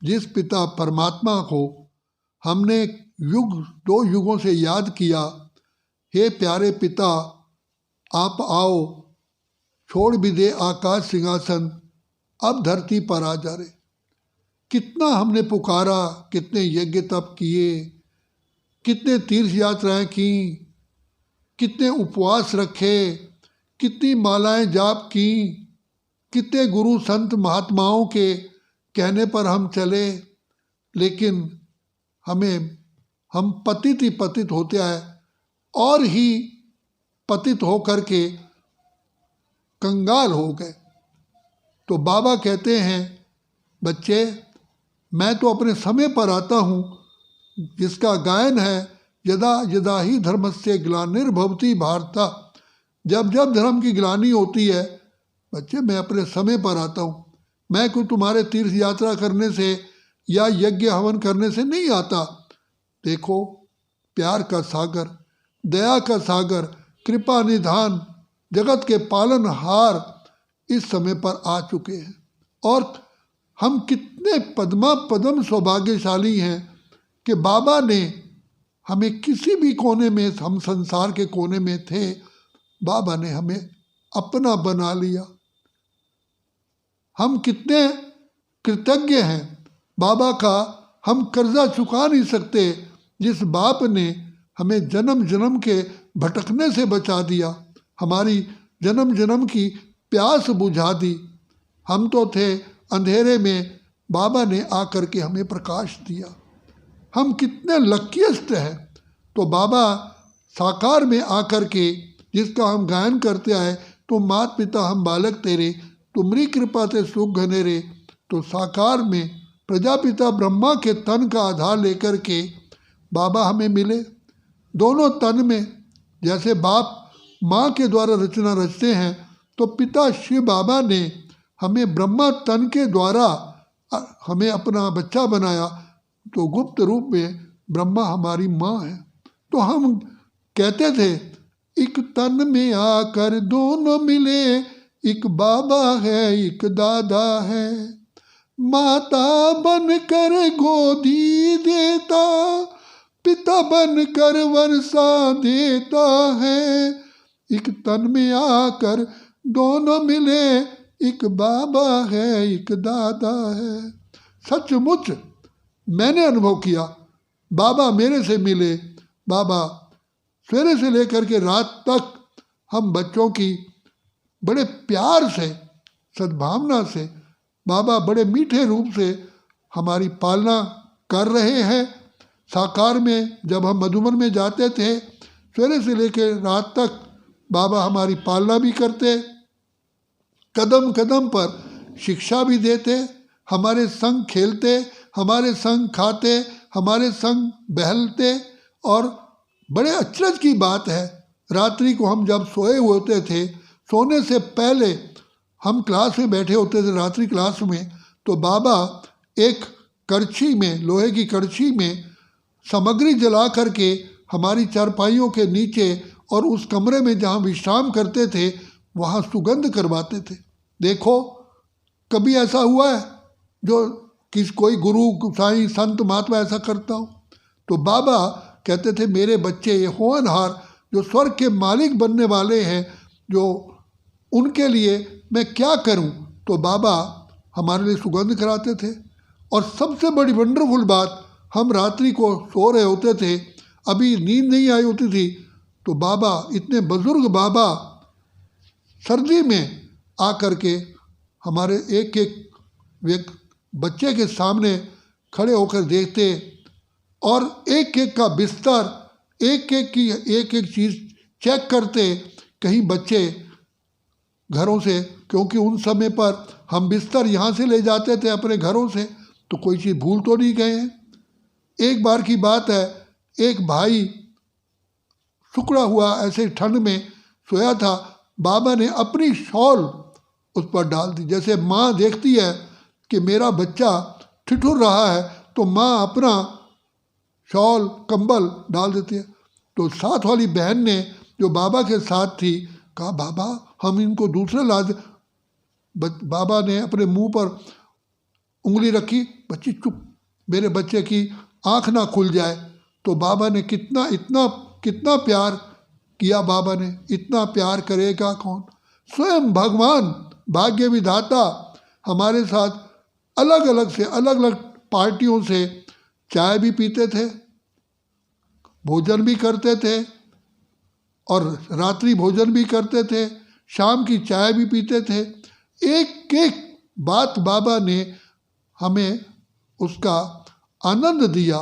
जिस पिता परमात्मा को हमने दो युगों से याद किया, हे प्यारे पिता आप आओ, छोड़ भी दे आकाश सिंहासन, अब धरती पर आ जा रे। कितना हमने पुकारा, कितने यज्ञ तप किए, कितने तीर्थ यात्राएं की, कितने उपवास रखे, कितनी मालाएं जाप की, कितने गुरु संत महात्माओं के कहने पर हम चले, लेकिन हम पतित ही पतित होते आए और ही पतित होकर के कंगाल हो गए। तो बाबा कहते हैं, बच्चे मैं तो अपने समय पर आता हूँ, जिसका गायन है यदा यदा ही धर्मस्य ग्लानिर्भवति भारत, जब जब धर्म की ग्लानि होती है, बच्चे मैं अपने समय पर आता हूँ। मैं कोई तुम्हारे तीर्थ यात्रा करने से या यज्ञ हवन करने से नहीं आता। देखो प्यार का सागर, दया का सागर, कृपा निधान, जगत के पालनहार इस समय पर आ चुके हैं। और हम कितने पद्म सौभाग्यशाली हैं कि बाबा ने हमें किसी भी कोने में, हम संसार के कोने में थे, बाबा ने हमें अपना बना लिया। हम कितने कृतज्ञ हैं बाबा का, हम कर्जा चुका नहीं सकते। जिस बाप ने हमें जन्म जन्म के भटकने से बचा दिया, हमारी जन्म जन्म की प्यास बुझा दी। हम तो थे अंधेरे में, बाबा ने आकर के हमें प्रकाश दिया। हम कितने लकीस्ट हैं। तो बाबा साकार में आकर के, जिसका हम गायन करते आए, तो मात पिता हम बालक तेरे, तुमरी कृपा ते सुख घनेरे। तो साकार में प्रजापिता ब्रह्मा के तन का आधार लेकर के बाबा हमें मिले। दोनों तन में, जैसे बाप माँ के द्वारा रचना रचते हैं, तो पिता शिव बाबा ने हमें ब्रह्मा तन के द्वारा हमें अपना बच्चा बनाया। तो गुप्त रूप में ब्रह्मा हमारी माँ है। तो हम कहते थे, एक तन में आकर दोनों मिले, एक बाबा है एक दादा है, माता बनकर गोदी देता, पिता बनकर वर्षा देता है। एक तन में आकर दोनों मिले, एक बाबा है एक दादा है। सचमुच मैंने अनुभव किया, बाबा मेरे से मिले। बाबा सवेरे से लेकर के रात तक हम बच्चों की बड़े प्यार से, सद्भावना से, बाबा बड़े मीठे रूप से हमारी पालना कर रहे हैं। साकार में जब हम मधुबन में जाते थे, सवेरे से लेकर रात तक बाबा हमारी पालना भी करते, कदम कदम पर शिक्षा भी देते, हमारे संग खेलते, हमारे संग खाते, हमारे संग बहलते। और बड़े अचरज की बात है, रात्रि को हम जब सोए होते थे, सोने से पहले हम क्लास में बैठे होते थे, रात्रि क्लास में, तो बाबा एक करछी में, लोहे की करछी में सामग्री जला करके हमारी चारपाइयों के नीचे और उस कमरे में जहाँ विश्राम करते थे, वहाँ सुगंध करवाते थे। देखो कभी ऐसा हुआ है जो कोई गुरु साईं संत महात्मा ऐसा करता हो? तो बाबा कहते थे, मेरे बच्चे ये होनहार जो स्वर्ग के मालिक बनने वाले हैं, जो उनके लिए मैं क्या करूं? तो बाबा हमारे लिए सुगंध कराते थे। और सबसे बड़ी वंडरफुल बात, हम रात्रि को सो रहे होते थे, अभी नींद नहीं आई होती थी, तो बाबा, इतने बुजुर्ग बाबा, सर्दी में आकर के हमारे एक एक बच्चे के सामने खड़े होकर देखते और एक एक का बिस्तर, एक एक चीज़ चेक करते, कहीं बच्चे घरों से, क्योंकि उन समय पर हम बिस्तर यहाँ से ले जाते थे अपने घरों से, तो कोई चीज़ भूल तो नहीं गए हैं। एक बार की बात है, एक भाई सुकड़ा हुआ ऐसे ठंड में सोया था, बाबा ने अपनी शॉल उस पर डाल दी। जैसे माँ देखती है कि मेरा बच्चा ठिठुर रहा है, तो माँ अपना शॉल कंबल डाल देती है। तो साथ वाली बहन ने, जो बाबा के साथ थी, कहा, बाबा हम इनको दूसरे ला दे। बाबा ने अपने मुंह पर उंगली रखी, बच्ची चुप, मेरे बच्चे की आँख ना खुल जाए। तो बाबा ने कितना प्यार किया, बाबा ने इतना प्यार करेगा कौन। स्वयं भगवान भाग्य विधाता हमारे साथ अलग अलग पार्टियों से चाय भी पीते थे, भोजन भी करते थे और रात्रि भोजन भी करते थे, शाम की चाय भी पीते थे। एक एक बात बाबा ने हमें उसका आनंद दिया।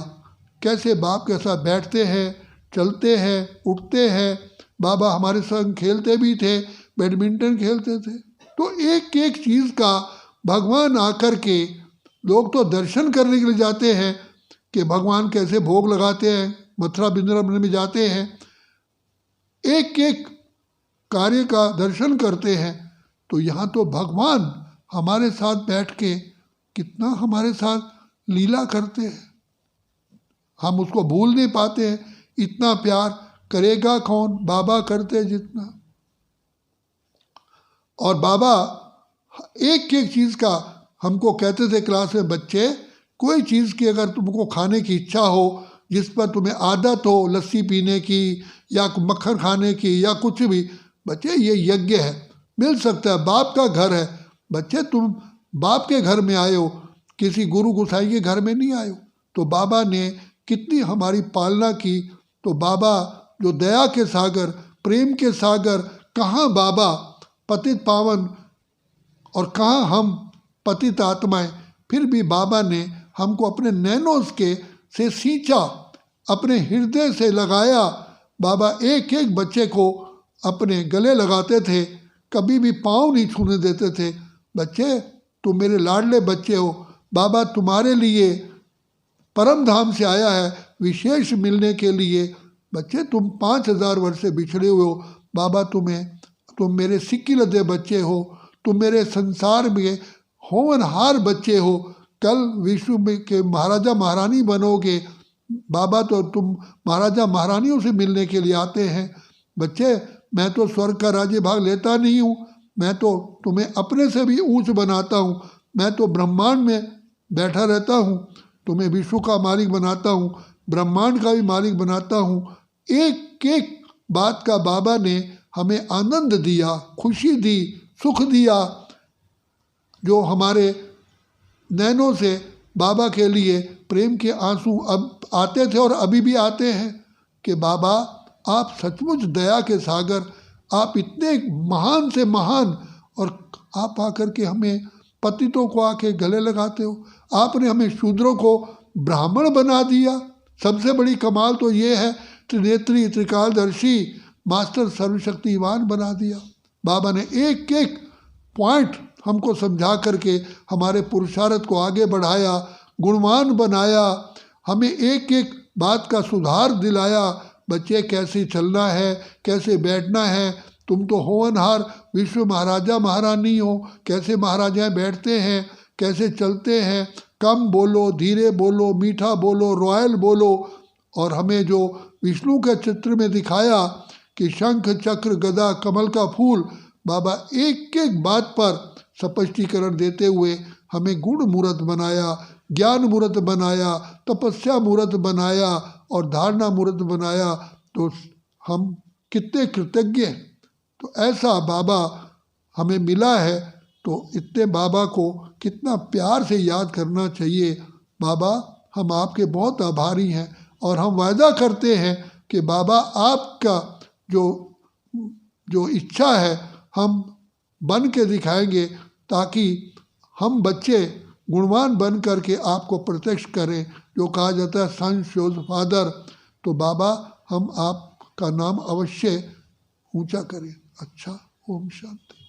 कैसे बाप के साथ बैठते हैं, चलते हैं, उठते हैं। बाबा हमारे संग खेलते भी थे, बैडमिंटन खेलते थे। तो एक एक चीज़ का भगवान आकर के, लोग तो दर्शन करने के लिए जाते हैं कि भगवान कैसे भोग लगाते हैं, मथुरा वृंदावन में जाते हैं, एक एक कार्य का दर्शन करते हैं। तो यहाँ तो भगवान हमारे साथ बैठ के कितना हमारे साथ लीला करते हैं, हम उसको भूल नहीं पाते हैं। इतना प्यार करेगा कौन, बाबा करते जितना। और बाबा एक एक चीज़ का हमको कहते थे क्लास में, बच्चे कोई चीज़ की अगर तुमको खाने की इच्छा हो, जिस पर तुम्हें आदत हो, लस्सी पीने की या मक्खन खाने की या कुछ भी, बच्चे ये यज्ञ है, मिल सकता है, बाप का घर है। बच्चे तुम बाप के घर में आए हो, किसी गुरु गोसाई के घर में नहीं आए हो। तो बाबा ने कितनी हमारी पालना की। तो बाबा जो दया के सागर, प्रेम के सागर, कहाँ बाबा पतित पावन और कहाँ हम पतित आत्माएं, फिर भी बाबा ने हमको अपने नैनों के से सींचा, अपने हृदय से लगाया। बाबा एक एक बच्चे को अपने गले लगाते थे, कभी भी पाँव नहीं छूने देते थे। बच्चे तुम मेरे लाडले बच्चे हो, बाबा तुम्हारे लिए परम धाम से आया है विशेष मिलने के लिए। बच्चे तुम 5000 वर्ष से बिछड़े हुए हो, बाबा तुम मेरे सिक्की लदे बच्चे हो, तुम मेरे संसार में होनहार बच्चे हो। कल विश्व में के महाराजा महारानी बनोगे, बाबा तो तुम महाराजा महारानियों से मिलने के लिए आते हैं। बच्चे मैं तो स्वर्ग का राज्य भाग लेता नहीं हूँ, मैं तो तुम्हें अपने से भी ऊंच बनाता हूँ। मैं तो ब्रह्मांड में बैठा रहता हूँ, तुम्हें विश्व का मालिक बनाता हूँ, ब्रह्मांड का भी मालिक बनाता हूँ। एक एक बात का बाबा ने हमें आनंद दिया, खुशी दी, सुख दिया, जो हमारे नैनों से बाबा के लिए प्रेम के आंसू अब आते थे और अभी भी आते हैं कि बाबा आप सचमुच दया के सागर, आप इतने महान से महान, और आप आकर के हमें पतितों को आके गले लगाते हो। आपने हमें शूद्रों को ब्राह्मण बना दिया। सबसे बड़ी कमाल तो ये है, त्रिनेत्री त्रिकालदर्शी मास्टर सर्वशक्तिवान बना दिया। बाबा ने एक एक पॉइंट हमको समझा करके हमारे पुरुषार्थ को आगे बढ़ाया, गुणवान बनाया, हमें एक एक बात का सुधार दिलाया। बच्चे कैसे चलना है, कैसे बैठना है, तुम तो होनहार विश्व महाराजा महारानी हो, कैसे महाराजाएं बैठते हैं, कैसे चलते हैं, कम बोलो, धीरे बोलो, मीठा बोलो, रॉयल बोलो। और हमें जो विष्णु के चित्र में दिखाया कि शंख चक्र गदा कमल का फूल, बाबा एक एक बात पर स्पष्टीकरण देते हुए हमें गुण मूर्त बनाया, ज्ञान मूर्त बनाया, तपस्या मूर्त बनाया और धारणा मूर्त बनाया। तो हम कितने कृतज्ञ हैं। तो ऐसा बाबा हमें मिला है, तो इतने बाबा को कितना प्यार से याद करना चाहिए। बाबा हम आपके बहुत आभारी हैं और हम वायदा करते हैं कि बाबा आपका जो इच्छा है हम बन के दिखाएंगे, ताकि हम बच्चे गुणवान बन करके आपको प्रत्यक्ष करें। जो कहा जाता है सन शोज फादर, तो बाबा हम आपका नाम अवश्य ऊंचा करें। अच्छा, ओम शांति।